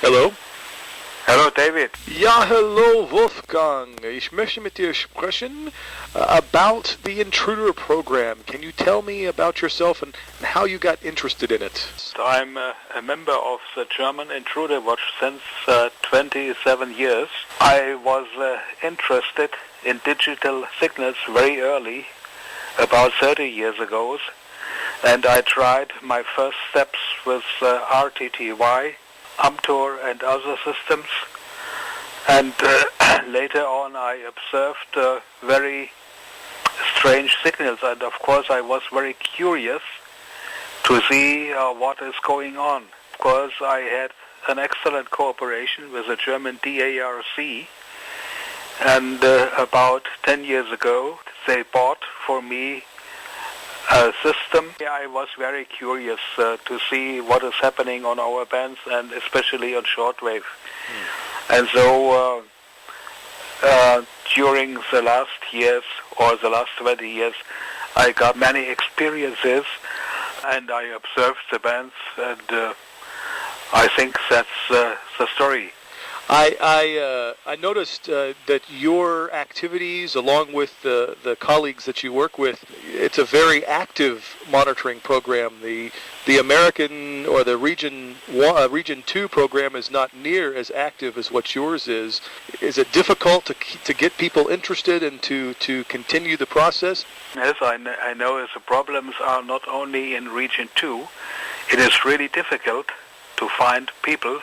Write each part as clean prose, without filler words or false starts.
Hello? Hello, David. Ja, hello, Wolfgang. Ich möchte mit dir sprechen about the Intruder Program. Can you tell me about yourself and how you got interested in it? I'm a member of the German Intruder Watch since 27 years. I was interested in digital signals very early, about 30 years ago, and I tried my first steps with RTTY, AMTOR and other systems, and later on I observed very strange signals, and of course I was very curious to see what is going on. Of course I had an excellent cooperation with the German DARC, and about 10 years ago they bought for me a system. I was very curious to see what is happening on our bands and especially on shortwave. And so during the last years or the last 20 years I got many experiences and I observed the bands, and I think that's the story. I noticed that your activities, along with the colleagues that you work with, it's a very active monitoring program. The American or the Region 2 program is not near as active as what yours is. Is it difficult to get people interested and to continue the process? Yes, I know the problems are not only in Region 2. It is really difficult to find people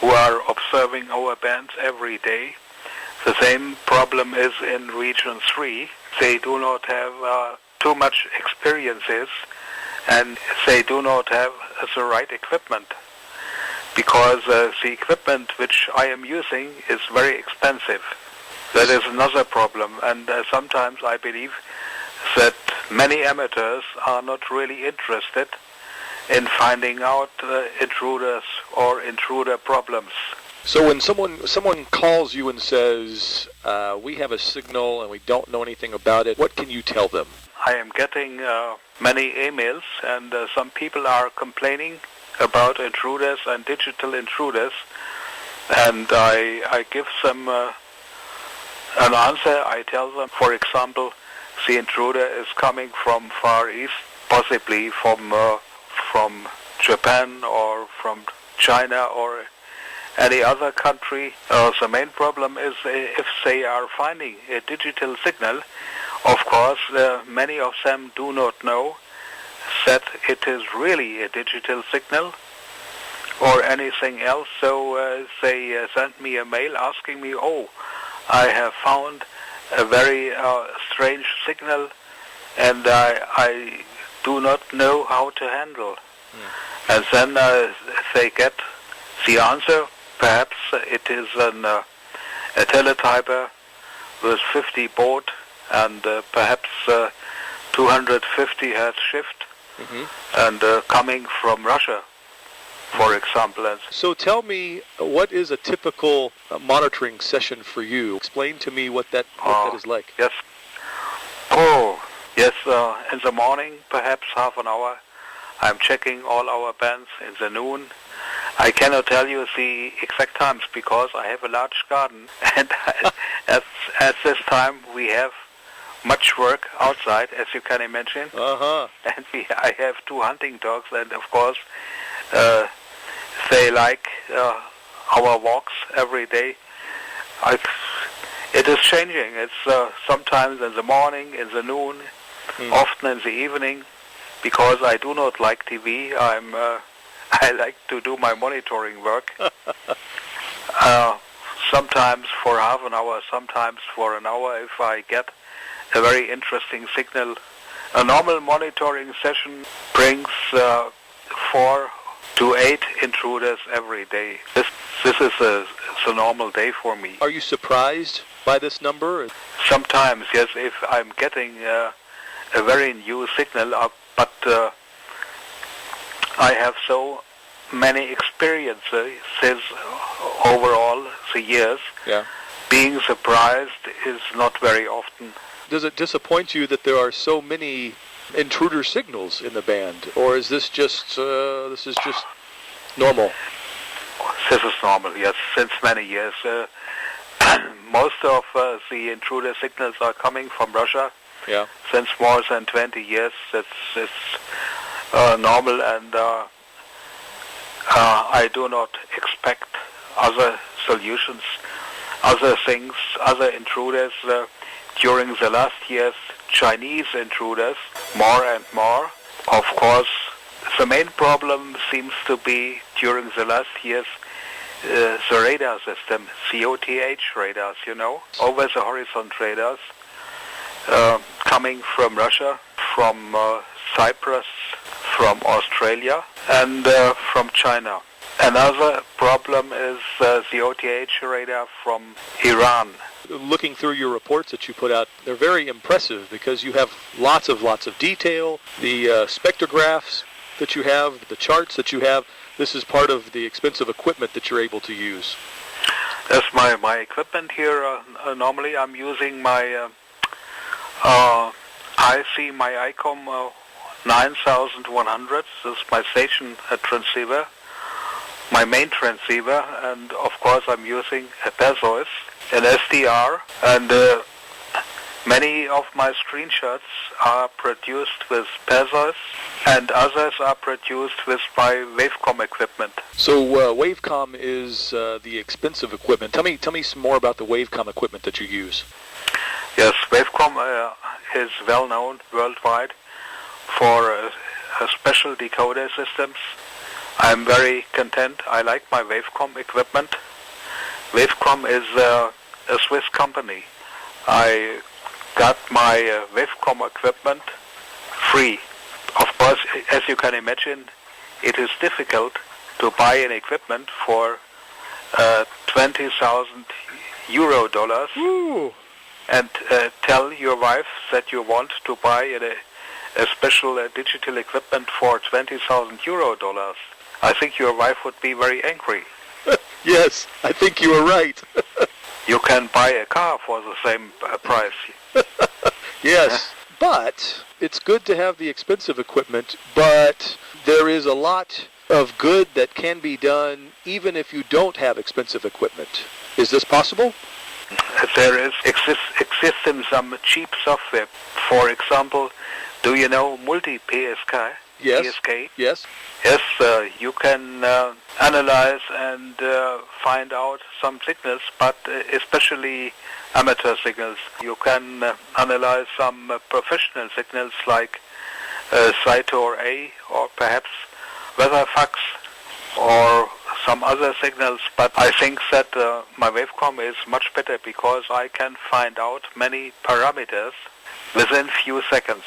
who are observing our bands every day. The same problem is in Region 3. They do not have too much experiences, and they do not have the right equipment, because the equipment which I am using is very expensive. That is another problem, and sometimes I believe that many amateurs are not really interested in finding out intruders or intruder problems. So when someone calls you and says, we have a signal and we don't know anything about it, what can you tell them? I am getting many emails, and some people are complaining about intruders and digital intruders, and I give them an answer. I tell them, for example, the intruder is coming from Far East, possibly from Japan or from China or any other country. The main problem is if they are finding a digital signal, of course many of them do not know that it is really a digital signal or anything else. So they send me a mail asking me, I have found a very strange signal and I do not know how to handle. And then they get the answer. Perhaps it is a teletyper with 50 baud and perhaps 250 hertz shift, and coming from Russia, for example. So tell me, what is a typical monitoring session for you? Explain to me what that is like. Yes. Yes, in the morning, perhaps half an hour, I'm checking all our bands. In the noon, I cannot tell you the exact times because I have a large garden, and at this time we have much work outside, as you can imagine. And I have 2 hunting dogs, and of course they like our walks every day. It is changing. It's sometimes in the morning, in the noon, often in the evening, because I do not like TV. I like to do my monitoring work. Sometimes for half an hour, sometimes for an hour if I get a very interesting signal. A normal monitoring session brings 4 to 8 intruders every day. This is a normal day for me. Are you surprised by this number? Sometimes, yes, if I'm getting a very new signal, but I have so many experiences overall the years. Yeah. Being surprised is not very often. Does it disappoint you that there are so many intruder signals in the band, or is this just normal? This is normal, yes, since many years. Most of the intruder signals are coming from Russia. Yeah. Since more than 20 years. It's normal, and I do not expect other solutions, other things, other intruders. During the last years, Chinese intruders, more and more. Of course, the main problem seems to be during the last years the radar system, COTH radars, over-the-horizon radars, coming from Russia, from Cyprus, from Australia, and from China. Another problem is the OTH radar from Iran. Looking through your reports that you put out, they're very impressive because you have lots of detail. The spectrographs that you have, the charts that you have, this is part of the expensive equipment that you're able to use. That's my equipment here. Normally I'm using my IC, my ICOM 9100. This is my station transceiver, my main transceiver, and of course I'm using a Perseus, an SDR, and many of my screenshots are produced with Perseus, and others are produced with my Wavecom equipment. So Wavecom is the expensive equipment. Tell me some more about the Wavecom equipment that you use. Yes, Wavecom is well known worldwide for special decoder systems. I'm very content. I like my Wavecom equipment. Wavecom is a Swiss company. I got my Wavecom equipment free. Of course, as you can imagine, it is difficult to buy an equipment for 20,000 euro dollars. Ooh. And tell your wife that you want to buy a special digital equipment for 20,000 euro dollars. I think your wife would be very angry. Yes, I think you are right. You can buy a car for the same price. Yes, but it's good to have the expensive equipment, but there is a lot of good that can be done even if you don't have expensive equipment. Is this possible? There exists some cheap software. For example, do you know multi-PSK? Yes. PSK? Yes. Yes, you can analyze and find out some signals, but especially amateur signals. You can analyze some professional signals like Cytor A or perhaps WeatherFax or some other signals, but I think that my Wavecom is much better because I can find out many parameters within few seconds.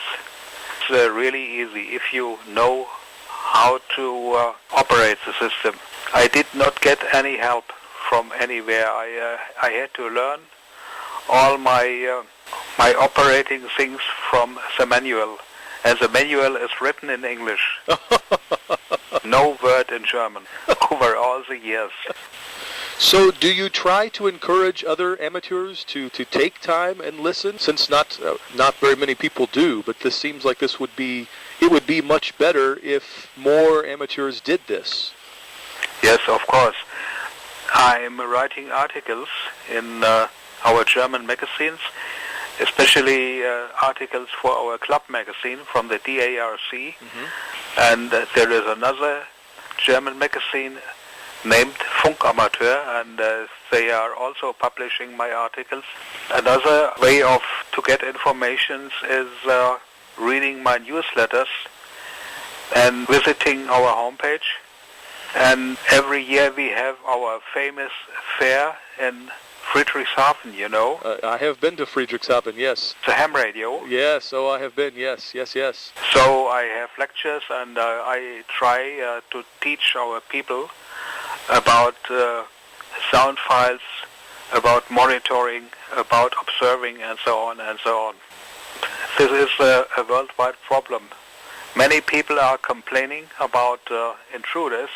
It's really easy if you know how to operate the system. I did not get any help from anywhere. I had to learn all my operating things from the manual, and the manual is written in English. No word in German over all the years. So do you try to encourage other amateurs to take time and listen? Since not very many people do, but this seems like it would be much better if more amateurs did this. Yes, of course. I'm writing articles in our German magazines, especially articles for our club magazine from the DARC. Mm-hmm. And there is another German magazine named Funkamateur, and they are also publishing my articles. Another way to get information is reading my newsletters and visiting our homepage. And every year we have our famous fair in Friedrichshafen, you know. I have been to Friedrichshafen, yes. The ham radio. Yes, I have been, yes. So I have lectures, and I try to teach our people about sound files, about monitoring, about observing, and so on and so on. This is a worldwide problem. Many people are complaining about intruders,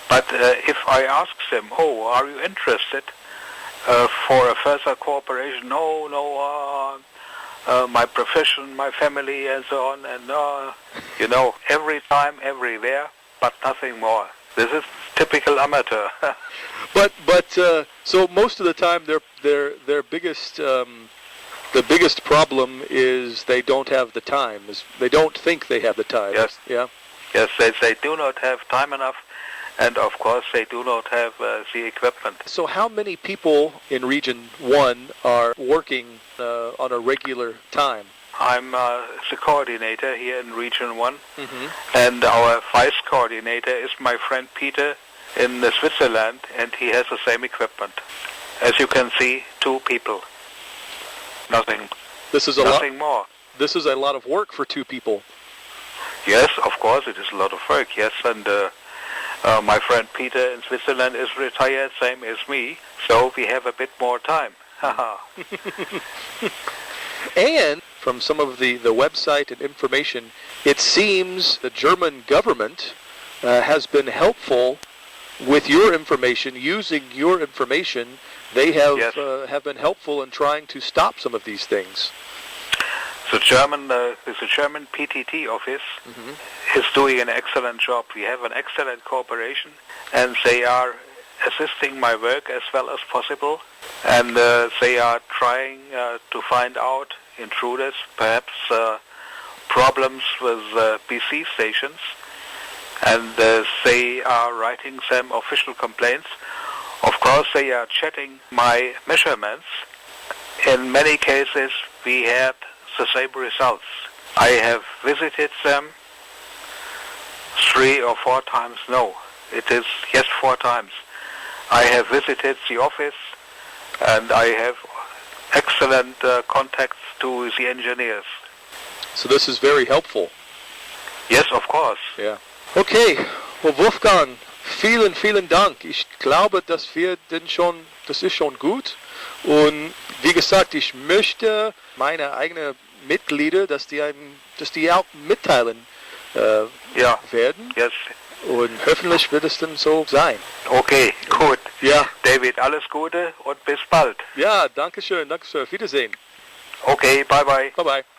but if I ask them, are you interested for a further cooperation? No, my profession, my family, and so on, and every time, everywhere, but nothing more. This is typical amateur. But so most of the time their biggest the biggest problem is they don't have the time. They don't think they have the time. Yes. Yeah. Yes, they do not have time enough, and of course they do not have the equipment. So how many people in Region 1 are working on a regular time? I'm the coordinator here in Region 1, Mm-hmm. and our vice coordinator is my friend Peter in Switzerland, and he has the same equipment. As you can see, 2 people. Nothing more. This is a lot of work for 2 people. Yes, of course, it is a lot of work, yes, and my friend Peter in Switzerland is retired, same as me, so we have a bit more time. And from some of the website and information, it seems the German government has been helpful with your information, using your information. They have Yes. Have been helpful in trying to stop some of these things. The German PTT office is doing an excellent job. We have an excellent cooperation, and they are assisting my work as well as possible, and they are trying to find out intruders, perhaps problems with PC stations, and they are writing some official complaints. Of course, they are checking my measurements. In many cases, we had the same results. I have visited them 3 or 4 times. No, it is, yes, 4 times. I have visited the office, and I have excellent contacts to the engineers. So this is very helpful. Yes, of course. Yeah. Okay, well, Wolfgang, vielen Dank. Ich glaube, das ist schon gut. Und wie gesagt, ich möchte meine eigenen Mitglieder, dass die auch mitteilen werden. Yes. Und hoffentlich wird es dann so sein. Okay, gut. Ja. David, alles Gute und bis bald. Ja, danke schön. Auf Wiedersehen. Okay, bye bye. Bye bye.